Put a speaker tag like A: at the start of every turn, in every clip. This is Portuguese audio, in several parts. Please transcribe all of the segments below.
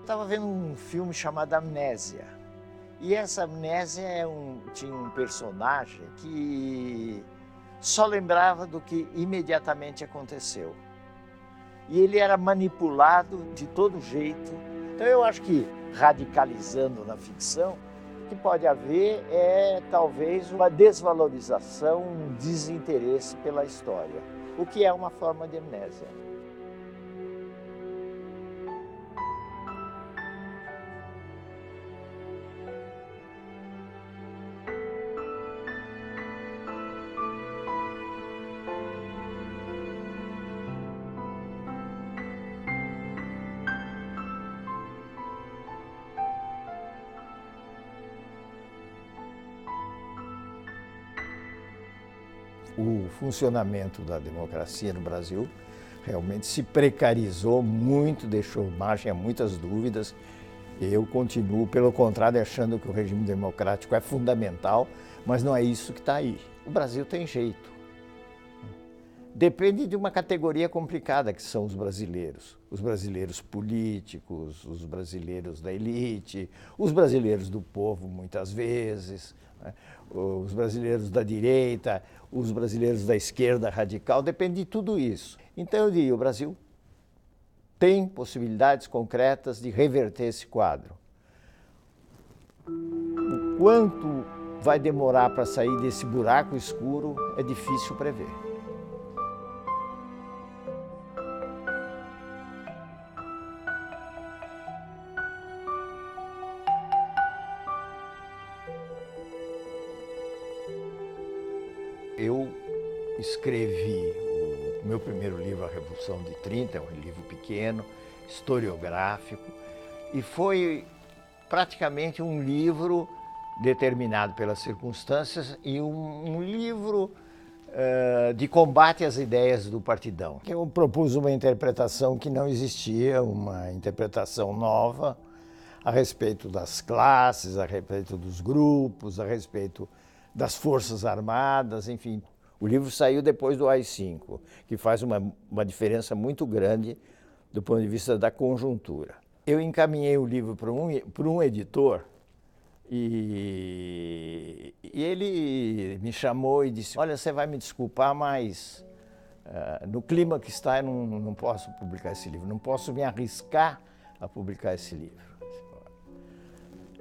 A: estava vendo um filme chamado Amnésia. E essa amnésia tinha um personagem que só lembrava do que imediatamente aconteceu. E ele era manipulado de todo jeito. Então eu acho que, radicalizando na ficção, o que pode haver é talvez uma desvalorização, um desinteresse pela história, o que é uma forma de amnésia. O funcionamento da democracia no Brasil realmente se precarizou muito, deixou margem a muitas dúvidas. Eu continuo, pelo contrário, achando que o regime democrático é fundamental, mas não é isso que está aí. O Brasil tem jeito. Depende de uma categoria complicada que são os brasileiros políticos, os brasileiros da elite, os brasileiros do povo, muitas vezes, né? Os brasileiros da direita, os brasileiros da esquerda radical, depende de tudo isso. Então eu diria, o Brasil tem possibilidades concretas de reverter esse quadro. O quanto vai demorar para sair desse buraco escuro é difícil prever. Eu escrevi o meu primeiro livro, A Revolução de 30, é um livro pequeno, historiográfico, e foi praticamente um livro determinado pelas circunstâncias e um livro de combate às ideias do partidão. Eu propus uma interpretação que não existia, uma interpretação nova a respeito das classes, a respeito dos grupos, a respeito das Forças Armadas, enfim. O livro saiu depois do AI-5, que faz uma diferença muito grande do ponto de vista da conjuntura. Eu encaminhei o livro para um editor e ele me chamou e disse, olha, você vai me desculpar, mas no clima que está eu não posso publicar esse livro, não posso me arriscar a publicar esse livro.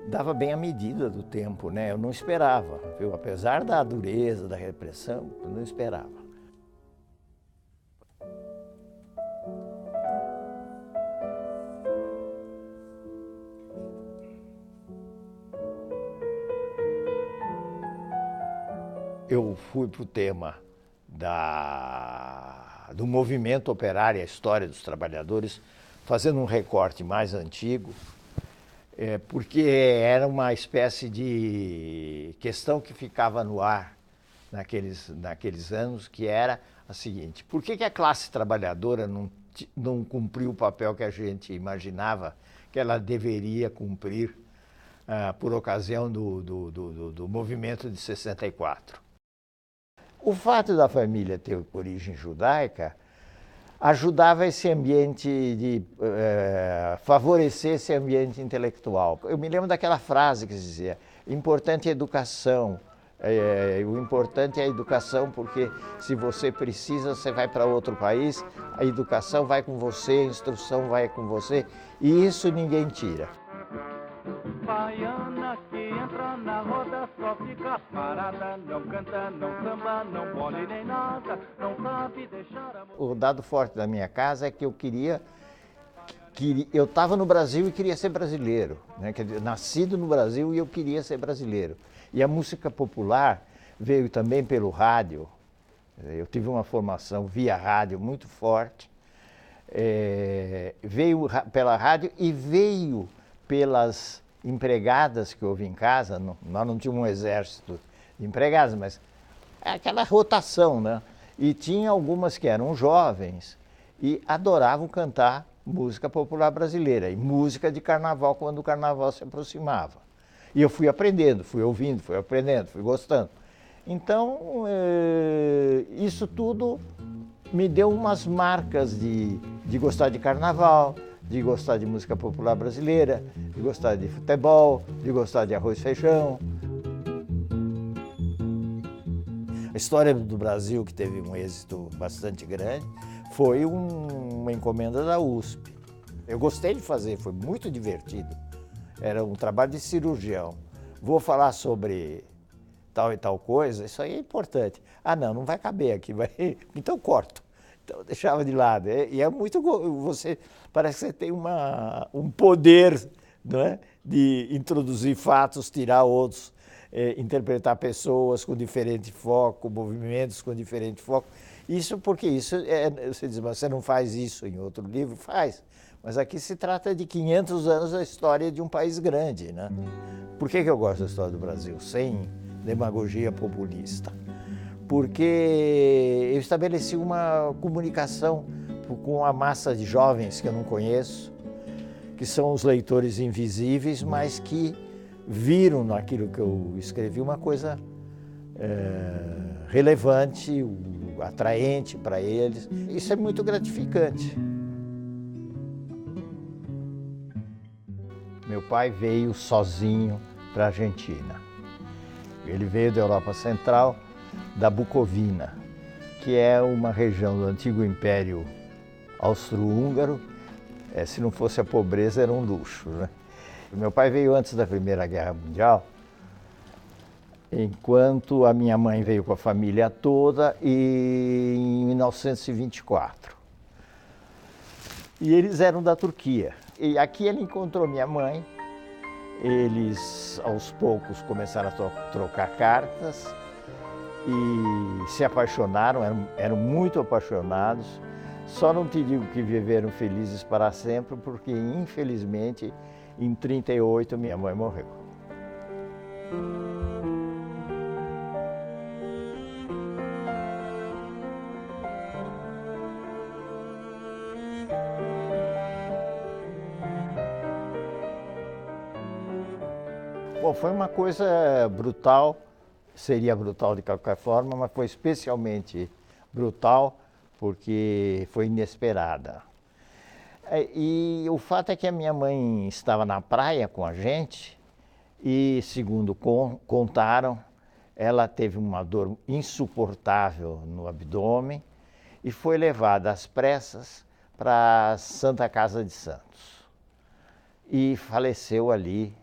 A: Dava bem a medida do tempo, né? Eu não esperava, viu? Apesar da dureza, da repressão, eu não esperava. Eu fui para o tema do movimento operário, a história dos trabalhadores, fazendo um recorte mais antigo, porque era uma espécie de questão que ficava no ar naqueles anos, que era a seguinte: por que a classe trabalhadora não cumpriu o papel que a gente imaginava que ela deveria cumprir por ocasião do movimento de 64? O fato da família ter origem judaica ajudava esse ambiente favorecer esse ambiente intelectual. Eu me lembro daquela frase que dizia, importante é a educação, o importante é a educação porque se você precisa, você vai para outro país, a educação vai com você, a instrução vai com você, e isso ninguém tira. Baiana que entra na roda só fica parada, não canta, não samba, não bole nem nada, não sabe deixar a... O dado forte da minha casa é que eu estava no Brasil e queria ser brasileiro, né? Quer dizer, nascido no Brasil e eu queria ser brasileiro. E a música popular veio também pelo rádio. Eu tive uma formação via rádio muito forte, veio pela rádio e veio pelas empregadas que houve em casa. Nós não tínhamos um exército de empregadas, mas é aquela rotação, né? E tinha algumas que eram jovens e adoravam cantar música popular brasileira e música de carnaval quando o carnaval se aproximava. E eu fui aprendendo, fui ouvindo, fui aprendendo, fui gostando. Então, isso tudo me deu umas marcas de gostar de carnaval, de gostar de música popular brasileira, de gostar de futebol, de gostar de arroz e feijão. A história do Brasil, que teve um êxito bastante grande, foi uma encomenda da USP. Eu gostei de fazer, foi muito divertido. Era um trabalho de cirurgião. Vou falar sobre tal e tal coisa, isso aí é importante. Ah, não vai caber aqui, então corto. Então eu deixava de lado. E é muito. Você parece que você tem um poder, não é? De introduzir fatos, tirar outros, interpretar pessoas com diferente foco, movimentos com diferente foco. Isso porque você diz, mas você não faz isso em outro livro? Faz. Mas aqui se trata de 500 anos da história de um país grande, né? Por que eu gosto da história do Brasil? Sem demagogia populista. Porque eu estabeleci uma comunicação com a massa de jovens que eu não conheço, que são os leitores invisíveis, mas que viram naquilo que eu escrevi uma coisa relevante, atraente para eles. Isso é muito gratificante. Meu pai veio sozinho para a Argentina. Ele veio da Europa Central, da Bucovina, que é uma região do antigo Império Austro-Húngaro. Se não fosse a pobreza, era um luxo, né? Meu pai veio antes da Primeira Guerra Mundial, enquanto a minha mãe veio com a família toda em 1924. E eles eram da Turquia. E aqui ele encontrou minha mãe. Eles, aos poucos, começaram a trocar cartas e se apaixonaram, eram muito apaixonados. Só não te digo que viveram felizes para sempre, porque, infelizmente, em 1938, minha mãe morreu. Bom, foi uma coisa brutal, seria brutal de qualquer forma, mas foi especialmente brutal porque foi inesperada. E o fato é que a minha mãe estava na praia com a gente e, segundo contaram, ela teve uma dor insuportável no abdômen e foi levada às pressas para a Santa Casa de Santos e faleceu ali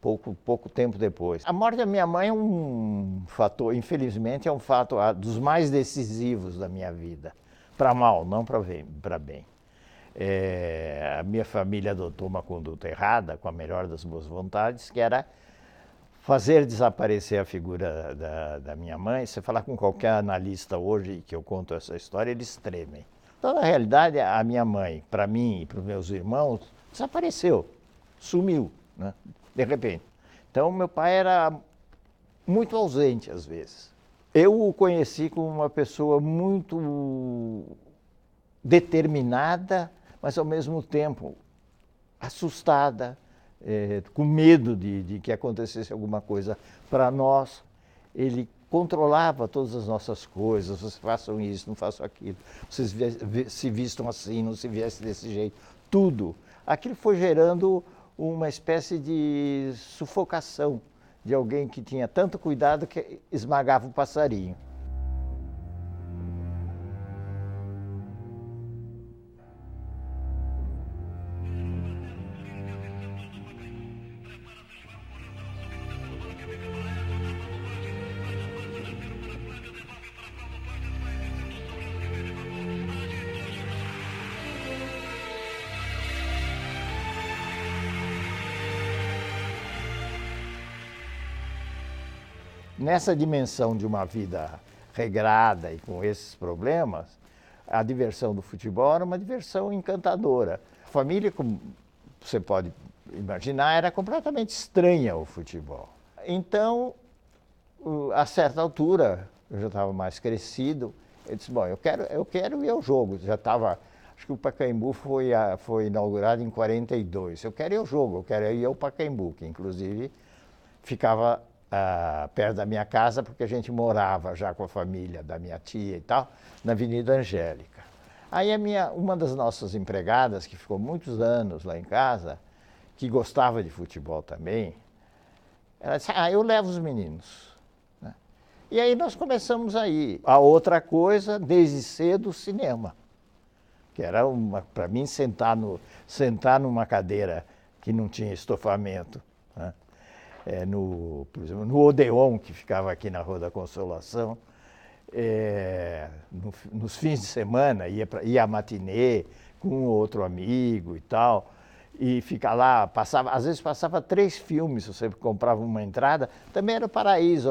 A: pouco tempo depois. A morte da minha mãe é um fator, infelizmente, é um fato dos mais decisivos da minha vida. Para mal, não para bem. A minha família adotou uma conduta errada, com a melhor das boas vontades, que era fazer desaparecer a figura da minha mãe. Se você falar com qualquer analista hoje que eu conto essa história, eles tremem. Então, na realidade, a minha mãe, para mim e para os meus irmãos, desapareceu, sumiu, né? De repente. Então, meu pai era muito ausente às vezes. Eu o conheci como uma pessoa muito determinada, mas ao mesmo tempo assustada, com medo de que acontecesse alguma coisa para nós. Ele controlava todas as nossas coisas, vocês façam isso, não façam aquilo, vocês se vistam assim, não se vestem desse jeito, tudo. Aquilo foi gerando uma espécie de sufocação de alguém que tinha tanto cuidado que esmagava o passarinho. Nessa dimensão de uma vida regrada e com esses problemas, a diversão do futebol era uma diversão encantadora. A família, como você pode imaginar, era completamente estranha ao futebol. Então, a certa altura, eu já estava mais crescido, eu disse, bom, eu quero ir ao jogo. Já estava, acho que o Pacaembu foi inaugurado em 42. Eu quero ir ao jogo, eu quero ir ao Pacaembu, que inclusive ficava perto da minha casa, porque a gente morava já com a família da minha tia e tal, na Avenida Angélica. Aí uma das nossas empregadas, que ficou muitos anos lá em casa, que gostava de futebol também, ela disse, eu levo os meninos. Né? E aí nós começamos a ir. A outra coisa, desde cedo, o cinema. Que era, para mim, sentar numa cadeira que não tinha estofamento. Né? Por exemplo, no Odeon, que ficava aqui na Rua da Consolação, nos fins de semana, ia à matinê com um outro amigo e tal, e ficar lá, às vezes passava 3 filmes, você comprava uma entrada, também era paraíso,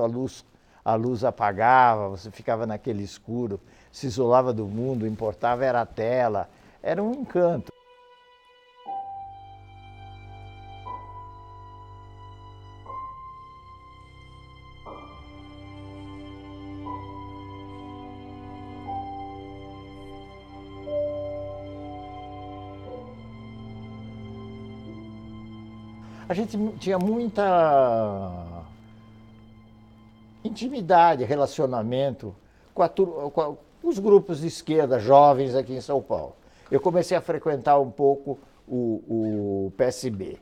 A: a luz apagava, você ficava naquele escuro, se isolava do mundo, o importava era a tela, era um encanto. A gente tinha muita intimidade, relacionamento com os grupos de esquerda, jovens aqui em São Paulo. Eu comecei a frequentar um pouco o PSB,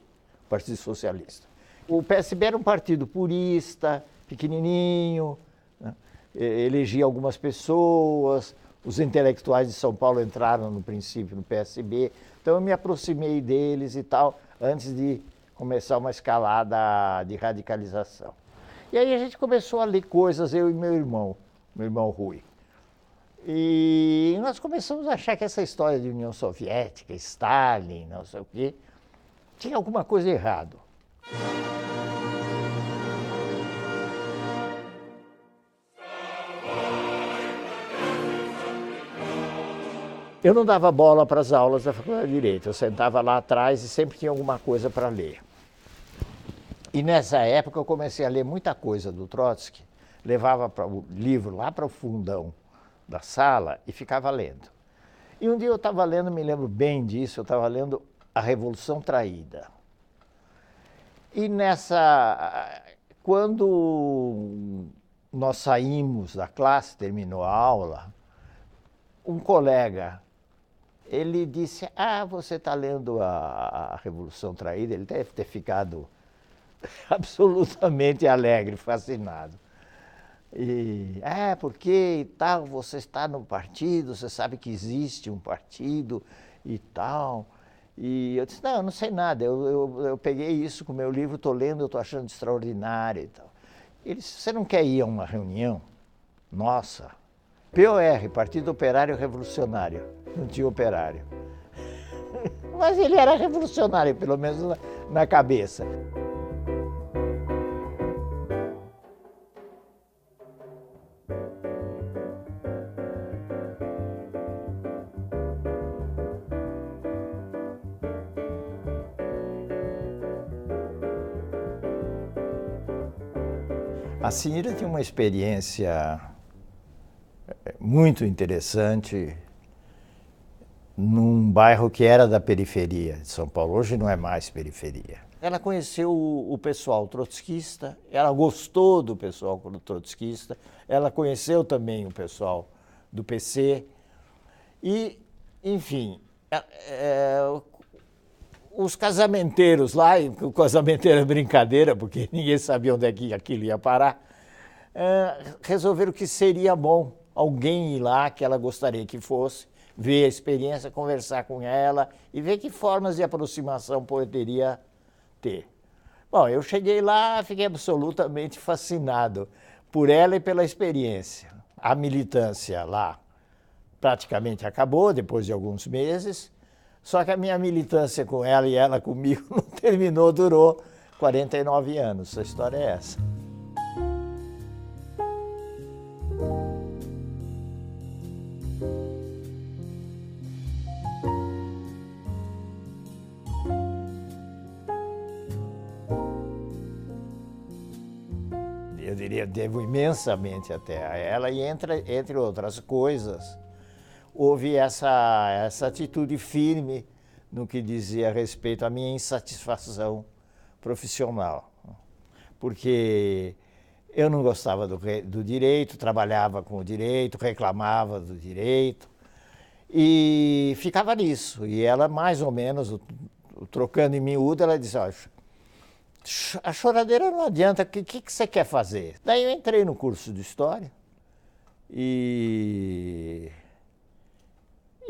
A: Partido Socialista. O PSB era um partido purista, pequenininho, né? Elegia algumas pessoas, os intelectuais de São Paulo entraram no princípio no PSB, então eu me aproximei deles e tal, antes de começar uma escalada de radicalização. E aí a gente começou a ler coisas, eu e meu irmão Rui. E nós começamos a achar que essa história de União Soviética, Stalin, não sei o quê, tinha alguma coisa errada. Eu não dava bola para as aulas da Faculdade de Direito, eu sentava lá atrás e sempre tinha alguma coisa para ler. E nessa época eu comecei a ler muita coisa do Trotsky, levava o livro lá para o fundão da sala e ficava lendo. E um dia eu estava lendo, me lembro bem disso, eu estava lendo A Revolução Traída. E quando nós saímos da classe, terminou a aula, um colega, ele disse, você está lendo a Revolução Traída? Ele deve ter ficado absolutamente alegre, fascinado. E, porque e tal, você está no partido, você sabe que existe um partido e tal. E eu disse, não, eu não sei nada, eu peguei isso com o meu livro, estou lendo, eu estou achando extraordinário e tal. Ele disse, você não quer ir a uma reunião? Nossa, POR, Partido Operário Revolucionário, não tinha operário. Mas ele era revolucionário, pelo menos na cabeça. A Cineira tinha uma experiência muito interessante num bairro que era da periferia de São Paulo, hoje não é mais periferia. Ela conheceu o pessoal trotskista, ela gostou do pessoal trotskista, ela conheceu também o pessoal do PC e, enfim, os casamenteiros lá, e o casamenteiro é brincadeira, porque ninguém sabia onde é que aquilo ia parar, resolveram que seria bom alguém ir lá, que ela gostaria que fosse, ver a experiência, conversar com ela e ver que formas de aproximação poderia ter. Bom, eu cheguei lá, fiquei absolutamente fascinado por ela e pela experiência. A militância lá praticamente acabou depois de alguns meses, só que a minha militância com ela e ela comigo não terminou, durou 49 anos. A história é essa. Eu diria, devo imensamente até a ela e entre outras coisas, houve essa atitude firme no que dizia respeito à minha insatisfação profissional. Porque eu não gostava do direito, trabalhava com o direito, reclamava do direito E ficava nisso. E ela, mais ou menos, trocando em miúdo, ela disse, ó, a choradeira não adianta, o que você quer fazer? Daí eu entrei no curso de História e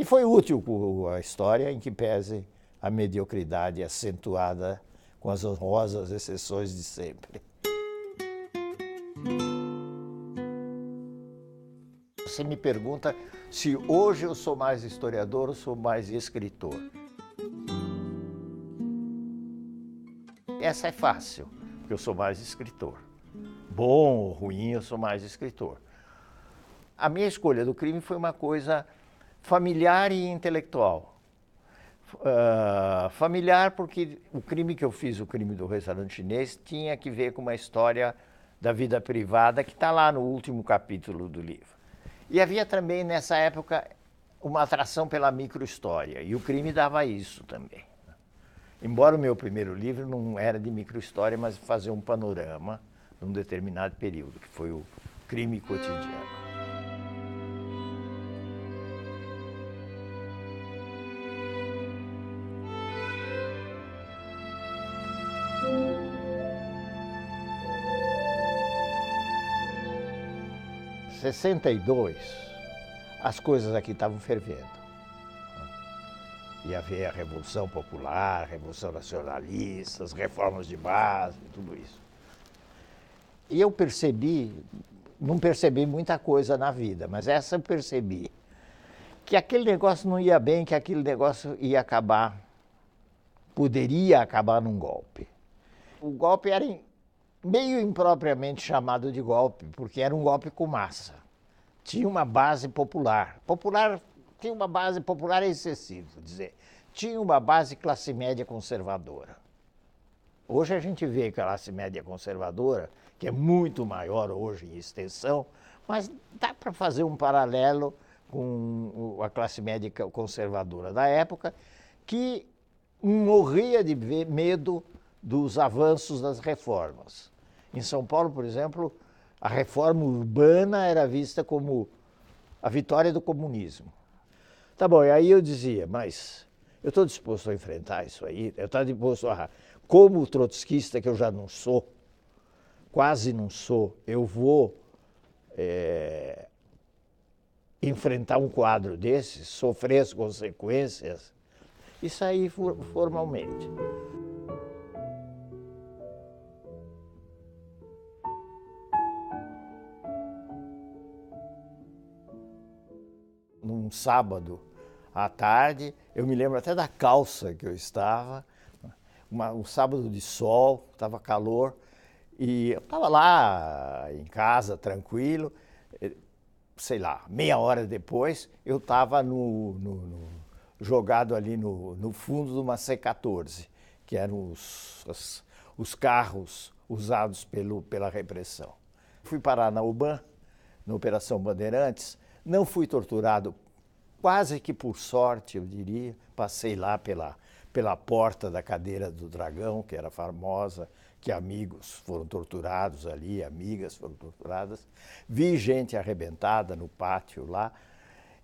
A: foi útil a história, em que pese a mediocridade acentuada com as honrosas exceções de sempre. Você me pergunta se hoje eu sou mais historiador ou sou mais escritor. Essa é fácil, porque eu sou mais escritor. Bom ou ruim, eu sou mais escritor. A minha escolha do crime foi uma coisa familiar e intelectual. Familiar porque o crime que eu fiz, o crime do restaurante chinês, tinha que ver com uma história da vida privada que está lá no último capítulo do livro. E havia também, nessa época, uma atração pela microhistória, e o crime dava isso também. Embora o meu primeiro livro não era de microhistória, mas fazia um panorama de um determinado período, que foi o crime cotidiano. Em 62, as coisas aqui estavam fervendo. Ia haver a Revolução Popular, a Revolução Nacionalista, as reformas de base, tudo isso. E eu não percebi muita coisa na vida, mas essa eu percebi, que aquele negócio não ia bem, que aquele negócio ia acabar, poderia acabar num golpe. O golpe era meio impropriamente chamado de golpe, porque era um golpe com massa. Tinha uma base popular. Tinha uma base popular é excessivo dizer. Tinha uma base classe média conservadora. Hoje a gente vê classe média conservadora, que é muito maior hoje em extensão, mas dá para fazer um paralelo com a classe média conservadora da época, que morria de medo dos avanços das reformas. Em São Paulo, por exemplo, a reforma urbana era vista como a vitória do comunismo. Tá bom, e aí eu dizia, mas eu estou disposto a enfrentar isso aí, eu estou disposto a, como trotskista que eu já não sou, quase não sou, eu vou enfrentar um quadro desses, sofrer as consequências, e sair formalmente. Num sábado à tarde, eu me lembro até da calça que eu estava, um sábado de sol, estava calor, e eu estava lá em casa, tranquilo, sei lá, meia hora depois, eu estava jogado ali no fundo de uma C-14, que eram os carros usados pela repressão. Fui parar na UBAN, na Operação Bandeirantes. Não fui torturado, quase que por sorte, eu diria. Passei lá pela porta da cadeira do Dragão, que era famosa, que amigos foram torturados ali, amigas foram torturadas. Vi gente arrebentada no pátio lá.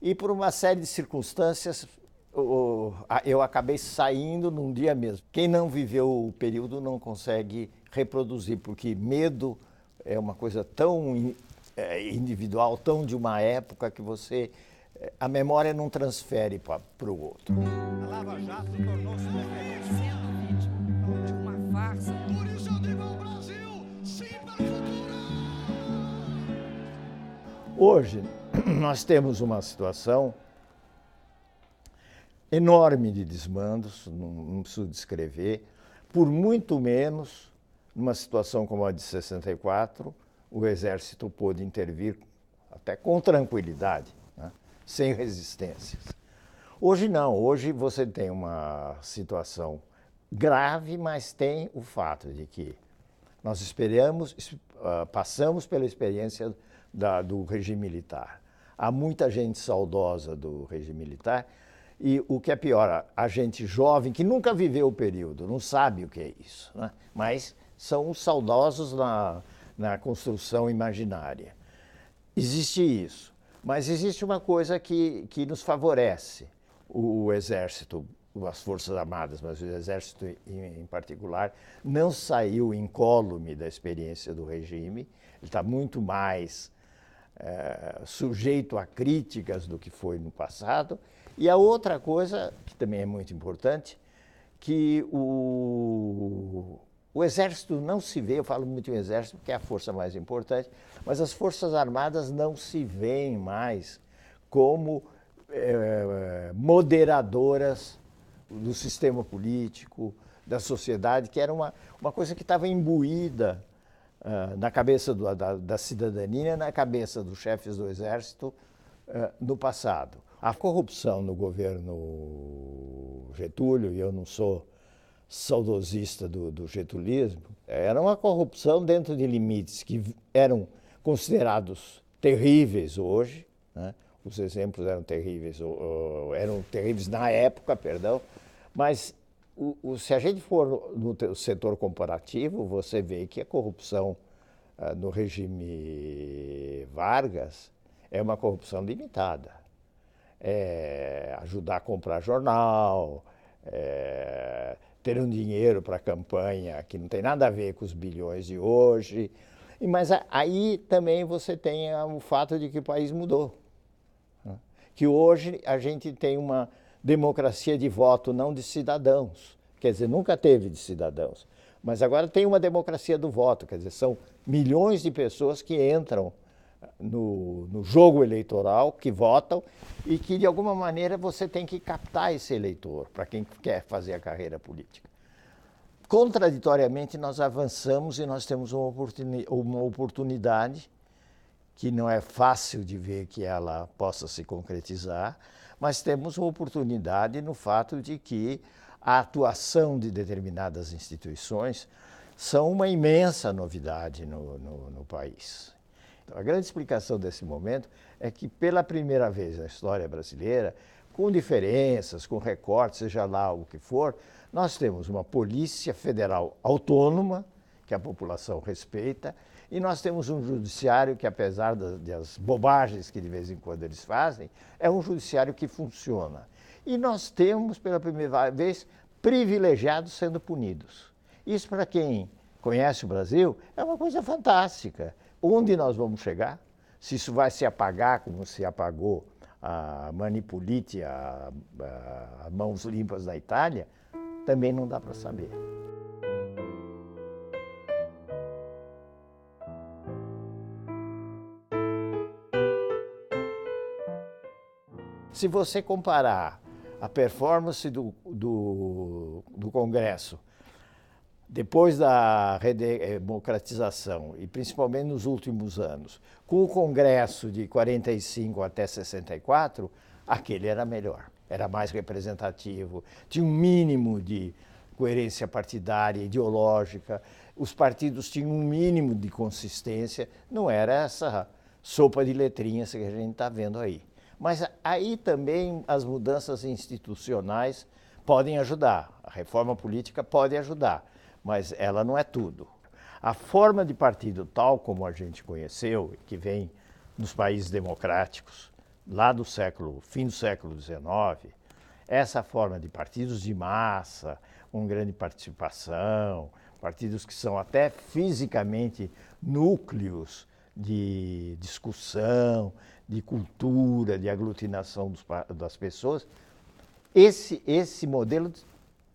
A: E por uma série de circunstâncias, eu acabei saindo num dia mesmo. Quem não viveu o período não consegue reproduzir, porque medo é uma coisa tão individual, tão de uma época que a memória não transfere para o outro.
B: A Lava Jato tornou-se uma referência. Vítima de uma farsa. Por isso eu digo ao Brasil, sim para o futuro!
A: Hoje, nós temos uma situação enorme de desmandos, não preciso descrever, por muito menos, numa situação como a de 64, o Exército pôde intervir até com tranquilidade, né? Sem resistências. Hoje não, hoje você tem uma situação grave, mas tem o fato de que nós passamos pela experiência do regime militar. Há muita gente saudosa do regime militar e o que é pior, a gente jovem que nunca viveu o período, não sabe o que é isso, né? Mas são os saudosos na construção imaginária. Existe isso. Mas existe uma coisa que nos favorece. O Exército, as Forças Armadas, mas o Exército em particular, não saiu incólume da experiência do regime. Ele está muito mais sujeito a críticas do que foi no passado. E a outra coisa, que também é muito importante, que o Exército não se vê, eu falo muito em Exército porque é a força mais importante, mas as Forças Armadas não se veem mais como moderadoras do sistema político, da sociedade, que era uma coisa que estava imbuída na cabeça da cidadania, na cabeça dos chefes do Exército no passado. A corrupção no governo Getúlio, e eu não sou saudosista do getulismo, era uma corrupção dentro de limites que eram considerados terríveis hoje, né? Os exemplos eram terríveis na época, perdão, mas se a gente for no setor comparativo, você vê que a corrupção no regime Vargas é uma corrupção limitada. Ajudar a comprar jornal, ter um dinheiro para a campanha que não tem nada a ver com os bilhões de hoje. Mas aí também você tem o fato de que o país mudou. Que hoje a gente tem uma democracia de voto, não de cidadãos. Quer dizer, nunca teve de cidadãos. Mas agora tem uma democracia do voto, quer dizer, são milhões de pessoas que entram no jogo eleitoral, que votam, e que de alguma maneira você tem que captar esse eleitor, para quem quer fazer a carreira política. Contraditoriamente, nós avançamos e nós temos uma oportunidade que não é fácil de ver que ela possa se concretizar, mas temos uma oportunidade no fato de que a atuação de determinadas instituições são uma imensa novidade no país. Então, a grande explicação desse momento é que, pela primeira vez na história brasileira, com diferenças, com recortes, seja lá o que for, nós temos uma Polícia Federal autônoma, que a população respeita, e nós temos um judiciário que, apesar das bobagens que de vez em quando eles fazem, é um judiciário que funciona. E nós temos, pela primeira vez, privilegiados sendo punidos. Isso, para quem conhece o Brasil, é uma coisa fantástica. Onde nós vamos chegar? Se isso vai se apagar, como se apagou a Manipulite, a Mãos Limpas da Itália, também não dá para saber. Se você comparar a performance do Congresso depois da redemocratização, e principalmente nos últimos anos, com o Congresso de 45 até 64, aquele era melhor, era mais representativo, tinha um mínimo de coerência partidária, ideológica, os partidos tinham um mínimo de consistência, não era essa sopa de letrinhas que a gente está vendo aí. Mas aí também as mudanças institucionais podem ajudar, a reforma política pode ajudar, mas ela não é tudo. A forma de partido tal como a gente conheceu, que vem nos países democráticos, lá do fim do século XIX, essa forma de partidos de massa, com grande participação, partidos que são até fisicamente núcleos de discussão, de cultura, de aglutinação das pessoas, esse modelo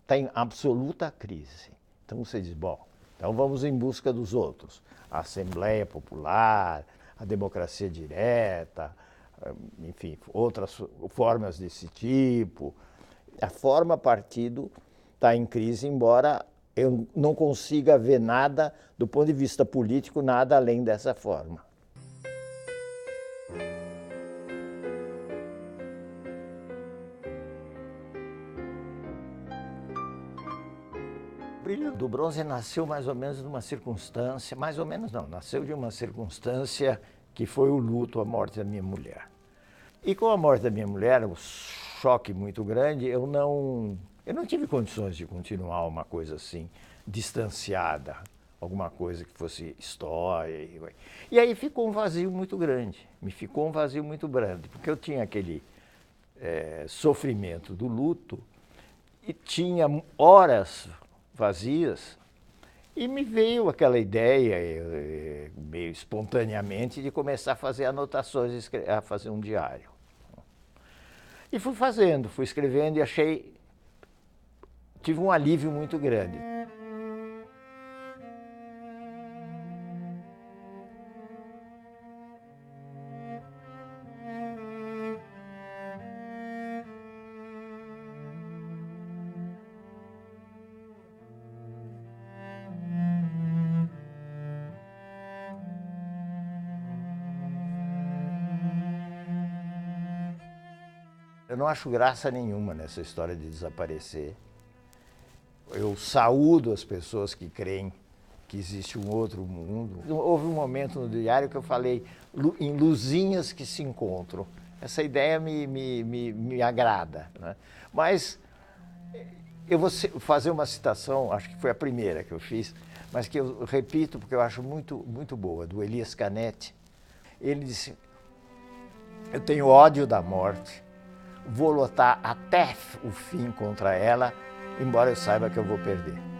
A: está em absoluta crise. Então você diz, bom, então vamos em busca dos outros. A Assembleia Popular, a democracia direta, enfim, outras formas desse tipo. A forma partido está em crise, embora eu não consiga ver nada, do ponto de vista político, nada além dessa forma. O Brilho do Bronze nasceu mais ou menos numa circunstância, mais ou menos não, nasceu de uma circunstância que foi o luto, a morte da minha mulher. E com a morte da minha mulher, um choque muito grande, eu não tive condições de continuar uma coisa assim, distanciada, alguma coisa que fosse história. E aí ficou um vazio muito grande, me ficou um vazio muito grande, porque eu tinha aquele sofrimento do luto e tinha horas vazias e me veio aquela ideia, meio espontaneamente, de começar a fazer anotações, a fazer um diário. E fui fazendo, fui escrevendo e tive um alívio muito grande. Eu não acho graça nenhuma nessa história de desaparecer. Eu saúdo as pessoas que creem que existe um outro mundo. Houve um momento no diário que eu falei em luzinhas que se encontram. Essa ideia me agrada, né? Mas eu vou fazer uma citação, acho que foi a primeira que eu fiz, mas que eu repito porque eu acho muito, muito boa, do Elias Canetti. Ele disse: eu tenho ódio da morte, vou lutar até o fim contra ela, embora eu saiba que eu vou perder.